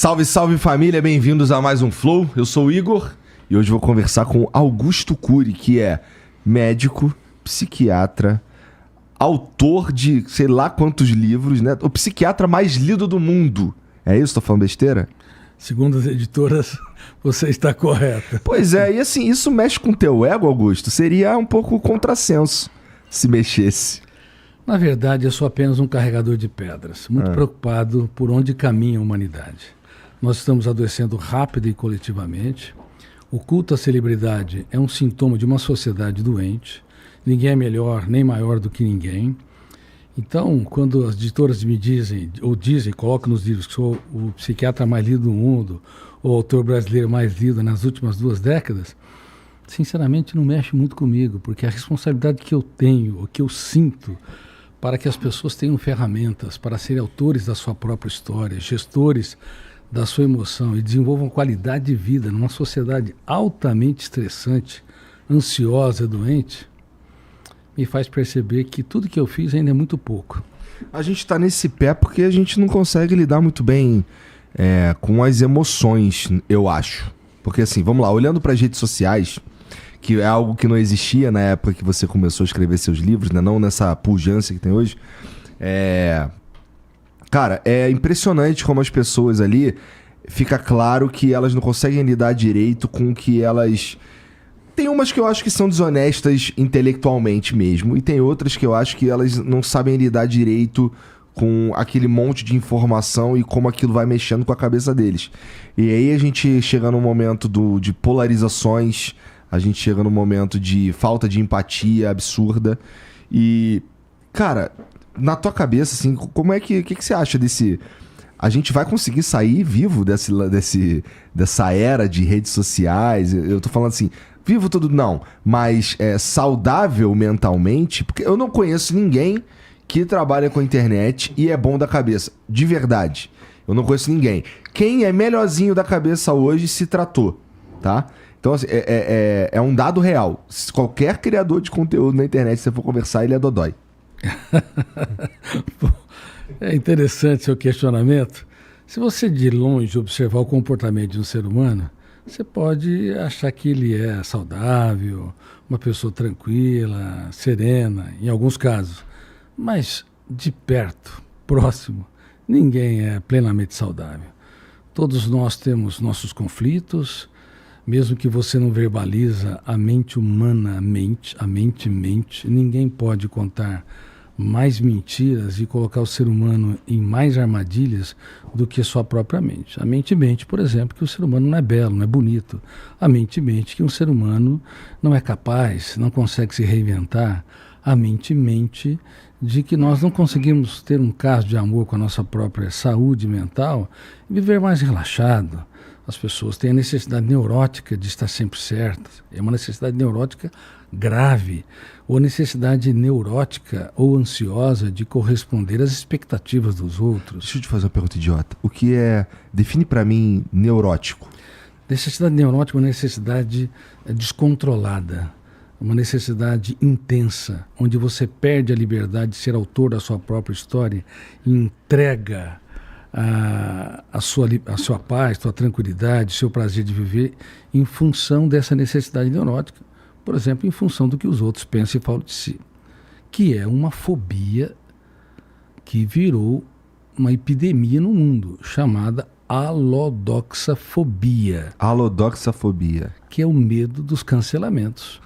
Salve, salve família, bem-vindos a mais um Flow. Eu sou o Igor e hoje vou conversar com Augusto Cury, que é médico, psiquiatra, autor de sei lá quantos livros, né? O psiquiatra mais lido do mundo. É isso? Tô falando besteira? Segundo as editoras, você está correta. Pois é, e assim, isso mexe com o teu ego, Augusto? Seria um pouco contrassenso se mexesse. Na verdade, eu sou apenas um carregador de pedras, muito preocupado por onde caminha a humanidade. Nós estamos adoecendo rápido e coletivamente. O culto à celebridade é um sintoma de uma sociedade doente. Ninguém é melhor nem maior do que ninguém. Então, quando as editoras me dizem, colocam nos livros que sou o psiquiatra mais lido do mundo, ou o autor brasileiro mais lido nas últimas 2 décadas, sinceramente não mexe muito comigo, porque a responsabilidade que eu tenho, o que eu sinto, para que as pessoas tenham ferramentas para serem autores da sua própria história, gestores da sua emoção e desenvolvam qualidade de vida numa sociedade altamente estressante, ansiosa e doente, me faz perceber que tudo que eu fiz ainda é muito pouco. A gente tá nesse pé porque a gente não consegue lidar muito bem com as emoções, eu acho. Porque assim, vamos lá, olhando para as redes sociais, que é algo que não existia na época que você começou a escrever seus livros, né? Não nessa pujança que tem hoje. Cara, é impressionante como as pessoas ali, fica claro que elas não conseguem lidar direito com o que elas... Tem umas que eu acho que são desonestas intelectualmente mesmo, e tem outras que eu acho que elas não sabem lidar direito com aquele monte de informação e como aquilo vai mexendo com a cabeça deles. E aí a gente chega num momento de polarizações, a gente chega num momento de falta de empatia absurda. E, cara, na tua cabeça, assim, como é que você acha desse... A gente vai conseguir sair vivo dessa era de redes sociais? Eu tô falando assim, vivo tudo não, mas saudável mentalmente? Porque eu não conheço ninguém que trabalha com a internet e é bom da cabeça, de verdade. Eu não conheço ninguém. Quem é melhorzinho da cabeça hoje se tratou, tá? Então, assim, é um dado real. Se qualquer criador de conteúdo na internet, se você for conversar, ele é dodói. É interessante seu questionamento. Se você de longe observar o comportamento de um ser humano, você pode achar que ele é saudável, uma pessoa tranquila, serena, em alguns casos. Mas de perto, próximo, ninguém é plenamente saudável. Todos nós temos nossos conflitos, mesmo que você não verbaliza a mente humana, a mente mente, ninguém pode contar mais mentiras e colocar o ser humano em mais armadilhas do que sua própria mente. A mente mente, por exemplo, que o ser humano não é belo, não é bonito. A mente mente que um ser humano não é capaz, não consegue se reinventar. A mente mente de que nós não conseguimos ter um caso de amor com a nossa própria saúde mental e viver mais relaxado. As pessoas têm a necessidade neurótica de estar sempre certas. É uma necessidade neurótica grave, ou necessidade neurótica ou ansiosa de corresponder às expectativas dos outros. Deixa eu te fazer uma pergunta idiota. O que é... Define pra mim neurótico. Necessidade neurótica é uma necessidade descontrolada, uma necessidade intensa, onde você perde a liberdade de ser autor da sua própria história e entrega a sua paz, sua tranquilidade, seu prazer de viver em função dessa necessidade neurótica. Por exemplo, em função do que os outros pensam e falam de si. Que é uma fobia que virou uma epidemia no mundo, chamada alodoxafobia. Alodoxafobia. Que é o medo dos cancelamentos,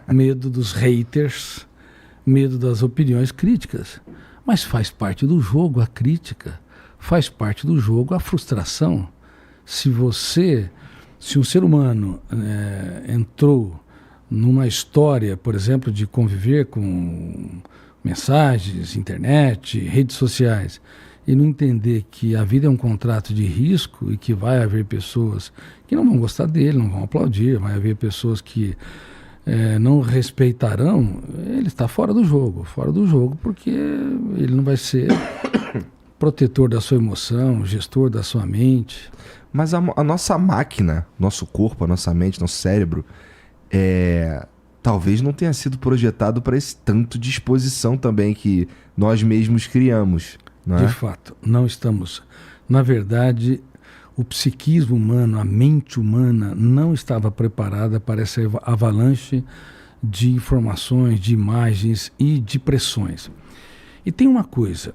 medo dos haters, medo das opiniões críticas. Mas faz parte do jogo a crítica, faz parte do jogo a frustração. Se um ser humano entrou numa história, por exemplo, de conviver com mensagens, internet, redes sociais, e não entender que a vida é um contrato de risco e que vai haver pessoas que não vão gostar dele, não vão aplaudir, vai haver pessoas que não respeitarão, ele está fora do jogo porque ele não vai ser protetor da sua emoção, gestor da sua mente. Mas a nossa máquina, nosso corpo, a nossa mente, nosso cérebro, talvez não tenha sido projetado para esse tanto de exposição também que nós mesmos criamos, não é? De fato, não estamos. Na verdade, o psiquismo humano, a mente humana não estava preparada para essa avalanche de informações, de imagens e de pressões. E tem uma coisa,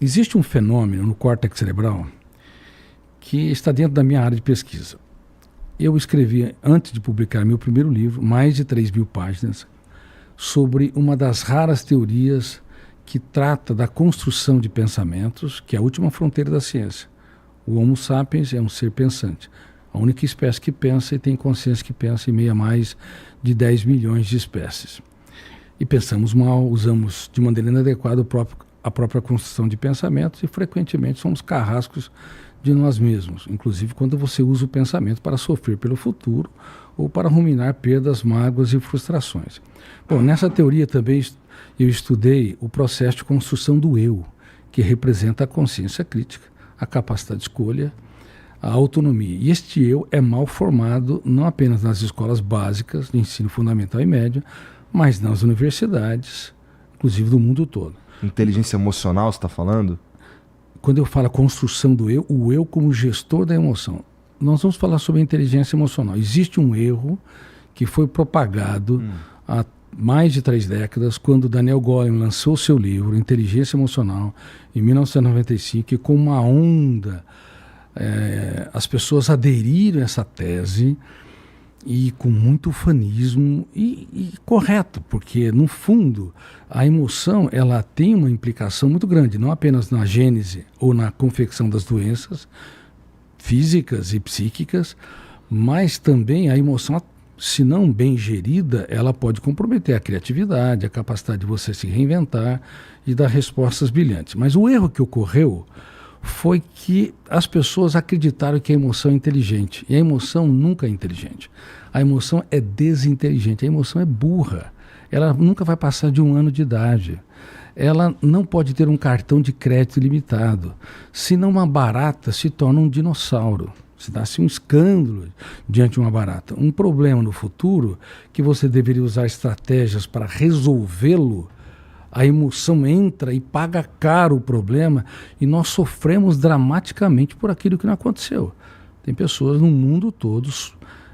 existe um fenômeno no córtex cerebral que está dentro da minha área de pesquisa. Eu escrevi, antes de publicar meu primeiro livro, mais de 3.000 páginas, sobre uma das raras teorias que trata da construção de pensamentos, que é a última fronteira da ciência. O Homo sapiens é um ser pensante, a única espécie que pensa e tem consciência que pensa em meio a mais de 10 milhões de espécies. E pensamos mal, usamos de maneira inadequada a própria construção de pensamentos e frequentemente somos carrascos de nós mesmos, inclusive quando você usa o pensamento para sofrer pelo futuro ou para ruminar perdas, mágoas e frustrações. Bom, nessa teoria também eu estudei o processo de construção do eu, que representa a consciência crítica, a capacidade de escolha, a autonomia. E este eu é mal formado não apenas nas escolas básicas de ensino fundamental e médio, mas nas universidades, inclusive do mundo todo. Inteligência emocional, você está falando? Quando eu falo a construção do eu, o eu como gestor da emoção, nós vamos falar sobre a inteligência emocional. Existe um erro que foi propagado há mais de 3 décadas, quando Daniel Goleman lançou seu livro Inteligência Emocional, em 1995, e com uma onda, as pessoas aderiram a essa tese, e com muito ufanismo e correto, porque no fundo a emoção ela tem uma implicação muito grande, não apenas na gênese ou na confecção das doenças físicas e psíquicas, mas também a emoção, se não bem gerida, ela pode comprometer a criatividade, a capacidade de você se reinventar e dar respostas brilhantes. Mas o erro que ocorreu foi que as pessoas acreditaram que a emoção é inteligente. E a emoção nunca é inteligente. A emoção é desinteligente, a emoção é burra. Ela nunca vai passar de 1 ano de idade. Ela não pode ter um cartão de crédito ilimitado. Senão uma barata se torna um dinossauro. Se dá-se um escândalo diante de uma barata. Um problema no futuro que você deveria usar estratégias para resolvê-lo, a emoção entra e paga caro o problema e nós sofremos dramaticamente por aquilo que não aconteceu. Tem pessoas no mundo todo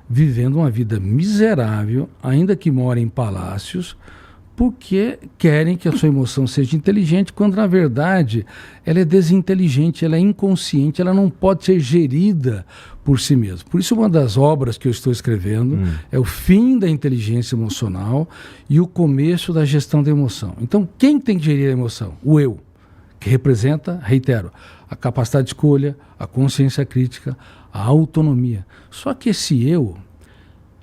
vivendo uma vida miserável, ainda que morem em palácios, porque querem que a sua emoção seja inteligente, quando na verdade ela é desinteligente, ela é inconsciente, ela não pode ser gerida por si mesma. Por isso uma das obras que eu estou escrevendo é o fim da inteligência emocional e o começo da gestão da emoção. Então quem tem que gerir a emoção? O eu, que representa, reitero, a capacidade de escolha, a consciência crítica, a autonomia. Só que esse eu,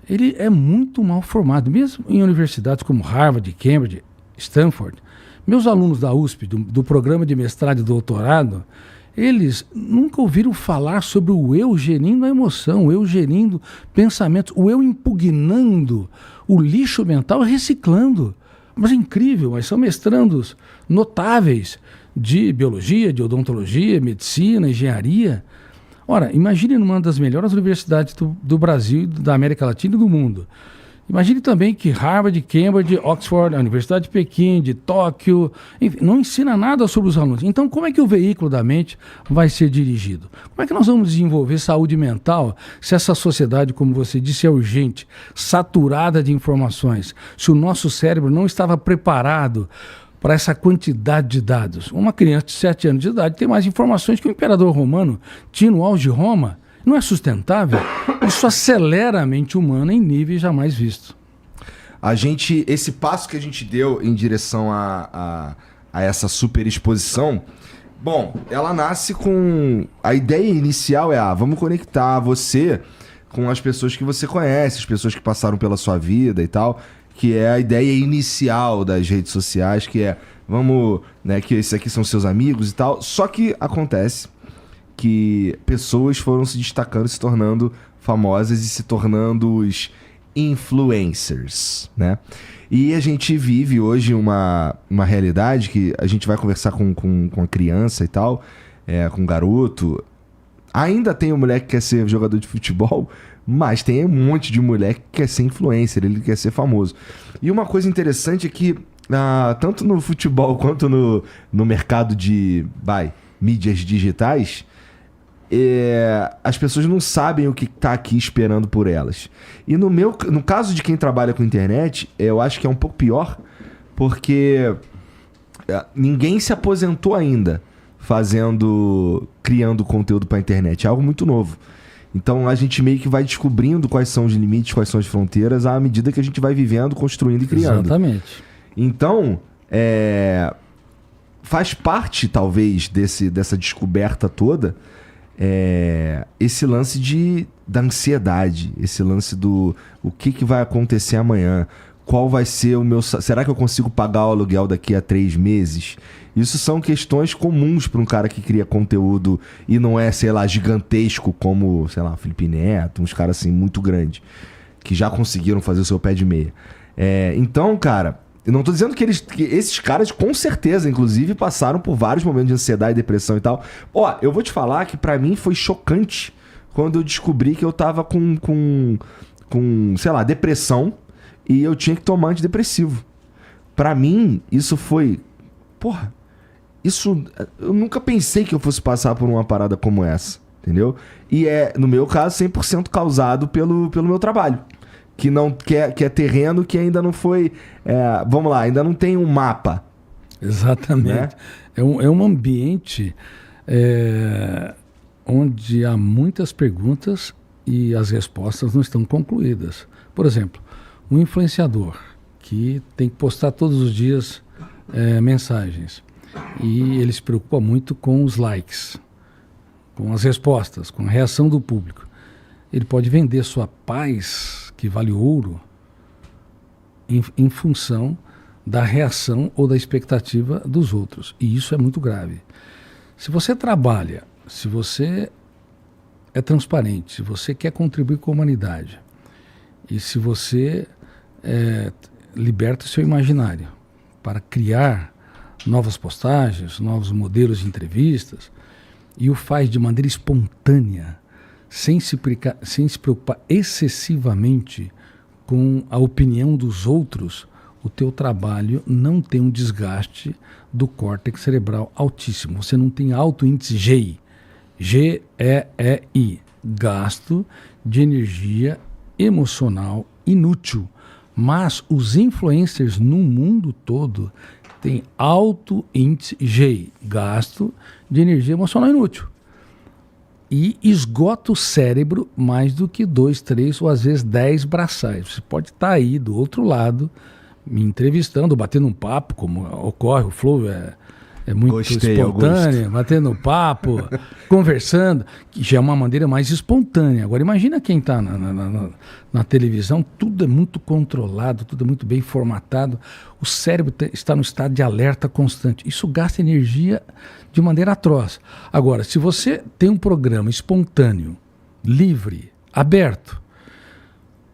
ele é muito mal formado, mesmo em universidades como Harvard, Cambridge, Stanford. Meus alunos da USP, do programa de mestrado e doutorado, eles nunca ouviram falar sobre o eu gerindo a emoção, o eu gerindo pensamentos, o eu impugnando o lixo mental e reciclando. Mas é incrível, mas são mestrandos notáveis de biologia, de odontologia, medicina, engenharia. Ora, imagine numa das melhores universidades do Brasil, da América Latina e do mundo. Imagine também que Harvard, Cambridge, Oxford, a Universidade de Pequim, de Tóquio, enfim, não ensina nada sobre os alunos. Então, como é que o veículo da mente vai ser dirigido? Como é que nós vamos desenvolver saúde mental se essa sociedade, como você disse, é urgente, saturada de informações, se o nosso cérebro não estava preparado para essa quantidade de dados? Uma criança de 7 anos de idade tem mais informações que o imperador romano tinha no auge de Roma. Não é sustentável? Isso acelera a mente humana em níveis jamais vistos. Esse passo que a gente deu em direção a essa superexposição, bom, ela nasce com... A ideia inicial é, vamos conectar você com as pessoas que você conhece, as pessoas que passaram pela sua vida e tal, que é a ideia inicial das redes sociais, que é, vamos, né, que esses aqui são seus amigos e tal. Só que acontece que pessoas foram se destacando, se tornando famosas e se tornando os influencers, né? E a gente vive hoje uma realidade que a gente vai conversar com a criança e tal, com um garoto. Ainda tem um moleque que quer ser jogador de futebol, mas tem um monte de moleque que quer ser influencer, ele quer ser famoso. E uma coisa interessante é que, tanto no futebol quanto no mercado de mídias digitais, as pessoas não sabem o que tá aqui esperando por elas. E no caso de quem trabalha com internet, eu acho que é um pouco pior, porque ninguém se aposentou ainda criando conteúdo pra internet. É algo muito novo. Então a gente meio que vai descobrindo quais são os limites, quais são as fronteiras, à medida que a gente vai vivendo, construindo e criando. Exatamente. Então, faz parte, talvez, dessa descoberta toda, esse lance da ansiedade, esse lance do o que vai acontecer amanhã, qual vai ser o meu... Será que eu consigo pagar o aluguel daqui a 3 meses? Isso são questões comuns para um cara que cria conteúdo e não é, sei lá, gigantesco como, sei lá, Felipe Neto, uns caras assim muito grandes, que já conseguiram fazer o seu pé de meia. Então, cara, eu não tô dizendo que esses caras com certeza, inclusive, passaram por vários momentos de ansiedade, depressão e tal. Ó, eu vou te falar que pra mim foi chocante quando eu descobri que eu tava com sei lá, depressão e eu tinha que tomar antidepressivo. Pra mim, isso foi... Porra, eu nunca pensei que eu fosse passar por uma parada como essa, entendeu? E no meu caso, 100% causado pelo meu trabalho. Que é terreno que ainda não foi... vamos lá, ainda não tem um mapa. Exatamente. Né? É um ambiente onde há muitas perguntas e as respostas não estão concluídas. Por exemplo, um influenciador que tem que postar todos os dias mensagens e ele se preocupa muito com os likes, com as respostas, com a reação do público. Ele pode vender sua paz, que vale ouro, em função da reação ou da expectativa dos outros. E isso é muito grave. Se você trabalha, se você é transparente, se você quer contribuir com a humanidade e se você liberta o seu imaginário para criar novas postagens, novos modelos de entrevistas e o faz de maneira espontânea, sem se preocupar excessivamente com a opinião dos outros, o teu trabalho não tem um desgaste do córtex cerebral altíssimo. Você não tem alto índice GEI. G-E-E-I. Gasto de energia emocional inútil. Mas os influencers no mundo todo têm alto índice GEI. Gasto de energia emocional inútil. E esgota o cérebro mais do que 2, 3 ou às vezes 10 braçais. Você pode estar aí do outro lado, me entrevistando, batendo um papo, como ocorre, o flow é muito espontâneo, batendo um papo, conversando, que já é uma maneira mais espontânea. Agora imagina quem está na televisão, tudo é muito controlado, tudo é muito bem formatado, o cérebro está no estado de alerta constante. Isso gasta energia de maneira atroz. Agora, se você tem um programa espontâneo, livre, aberto,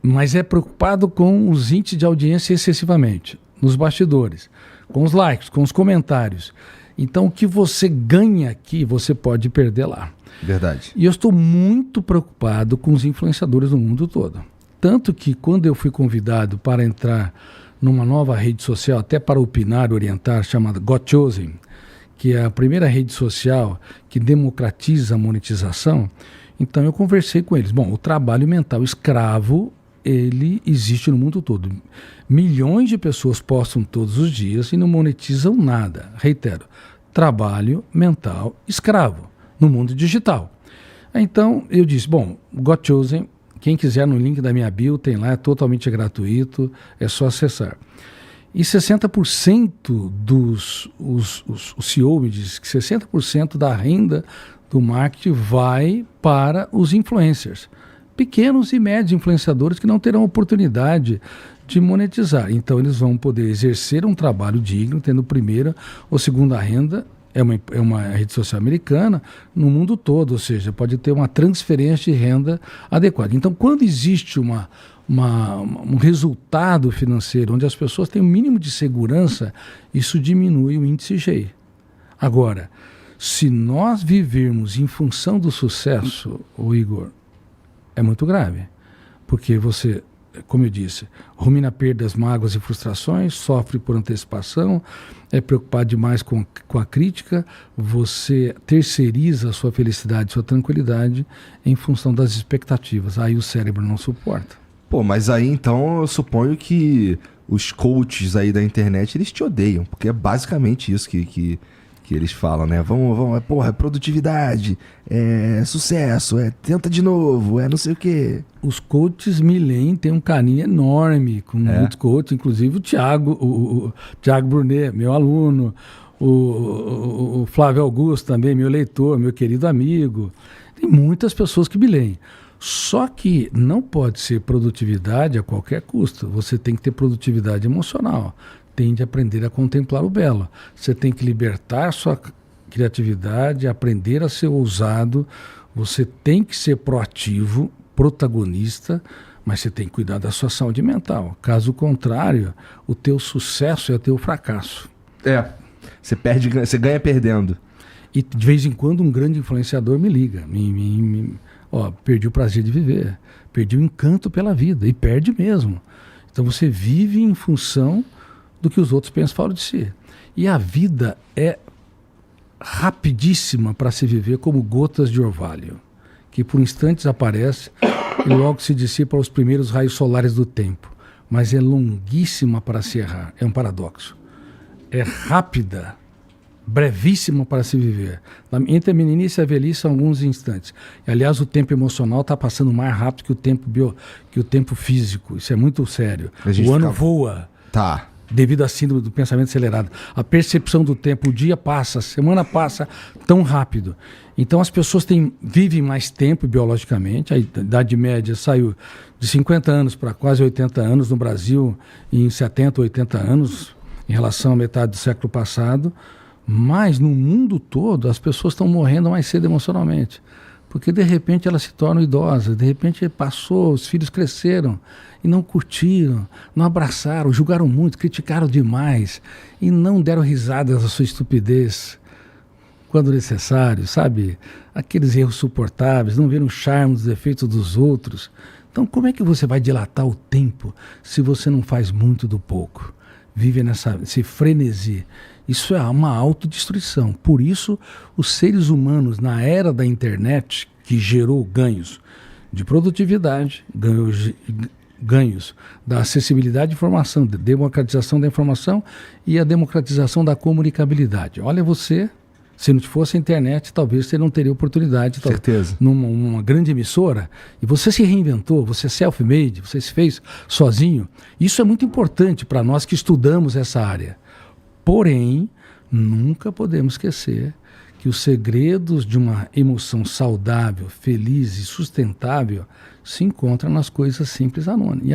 mas é preocupado com os índices de audiência excessivamente, nos bastidores, com os likes, com os comentários. Então, o que você ganha aqui, você pode perder lá. Verdade. E eu estou muito preocupado com os influenciadores no mundo todo. Tanto que, quando eu fui convidado para entrar numa nova rede social, até para opinar, orientar, chamada Got Chosen, que é a primeira rede social que democratiza a monetização, então eu conversei com eles. Bom, o trabalho mental escravo, ele existe no mundo todo. Milhões de pessoas postam todos os dias e não monetizam nada. Reitero, trabalho mental escravo no mundo digital. Então eu disse, bom, Got Chosen, quem quiser no link da minha bio, tem lá, é totalmente gratuito, é só acessar. E 60% o CEO me diz que 60% da renda do marketing vai para os influencers. Pequenos e médios influenciadores que não terão oportunidade de monetizar. Então eles vão poder exercer um trabalho digno, tendo primeira ou segunda renda. É uma rede social americana no mundo todo, ou seja, pode ter uma transferência de renda adequada. Então, quando existe um resultado financeiro onde as pessoas têm um mínimo de segurança, isso diminui o índice GEI. Agora, se nós vivermos em função do sucesso, o Igor, é muito grave, porque você como eu disse, rumina perdas, mágoas e frustrações, sofre por antecipação, é preocupado demais com a crítica, você terceiriza a sua felicidade, sua tranquilidade em função das expectativas. Aí o cérebro não suporta. Pô, mas aí então eu suponho que os coaches aí da internet, eles te odeiam, porque é basicamente isso que eles falam, né? Vamos, porra, é produtividade, é sucesso, tenta de novo, não sei o quê. Os coaches me leem, tem um carinho enorme com muitos coaches, inclusive o Thiago Brunet, meu aluno, o Flávio Augusto também, meu leitor, meu querido amigo. Tem muitas pessoas que me leem. Só que não pode ser produtividade a qualquer custo. Você tem que ter produtividade emocional. Tem de aprender a contemplar o belo. Você tem que libertar sua criatividade, aprender a ser ousado. Você tem que ser proativo, protagonista, mas você tem que cuidar da sua saúde mental. Caso contrário, o teu sucesso é o teu fracasso. Você ganha perdendo. E de vez em quando um grande influenciador me liga. Perdi o prazer de viver, perdi o encanto pela vida, e perde mesmo. Então você vive em função do que os outros pensam fora de si. E a vida é rapidíssima para se viver como gotas de orvalho, que por instantes aparece e logo se dissipa aos primeiros raios solares do tempo. Mas é longuíssima para se errar, é um paradoxo. É rápida, brevíssima para se viver. Entre a meninice e a velhice são alguns instantes. E, aliás, o tempo emocional está passando mais rápido que o tempo físico. Isso é muito sério. O ano voa. Tá. Devido à síndrome do pensamento acelerado. A percepção do tempo, o dia passa, a semana passa tão rápido. Então as pessoas vivem mais tempo biologicamente. A idade média saiu de 50 anos para quase 80 anos no Brasil, em 70, 80 anos, em relação à metade do século passado. Mas no mundo todo as pessoas estão morrendo mais cedo emocionalmente. Porque de repente elas se tornam idosas, de repente passou, os filhos cresceram e não curtiram, não abraçaram, julgaram muito, criticaram demais e não deram risadas à sua estupidez quando necessário, sabe? Aqueles erros suportáveis, não viram o charme dos defeitos dos outros. Então como é que você vai dilatar o tempo se você não faz muito do pouco? Vive nesse frenesi. Isso é uma autodestruição. Por isso, os seres humanos, na era da internet, que gerou ganhos de produtividade, ganhos da acessibilidade de informação, da democratização da informação e a democratização da comunicabilidade. Olha você, se não fosse a internet, talvez você não teria oportunidade. Certeza. Numa grande emissora, e você se reinventou, você é self-made, você se fez sozinho. Isso é muito importante para nós que estudamos essa área. Porém, nunca podemos esquecer que os segredos de uma emoção saudável, feliz e sustentável se encontram nas coisas simples anônimas.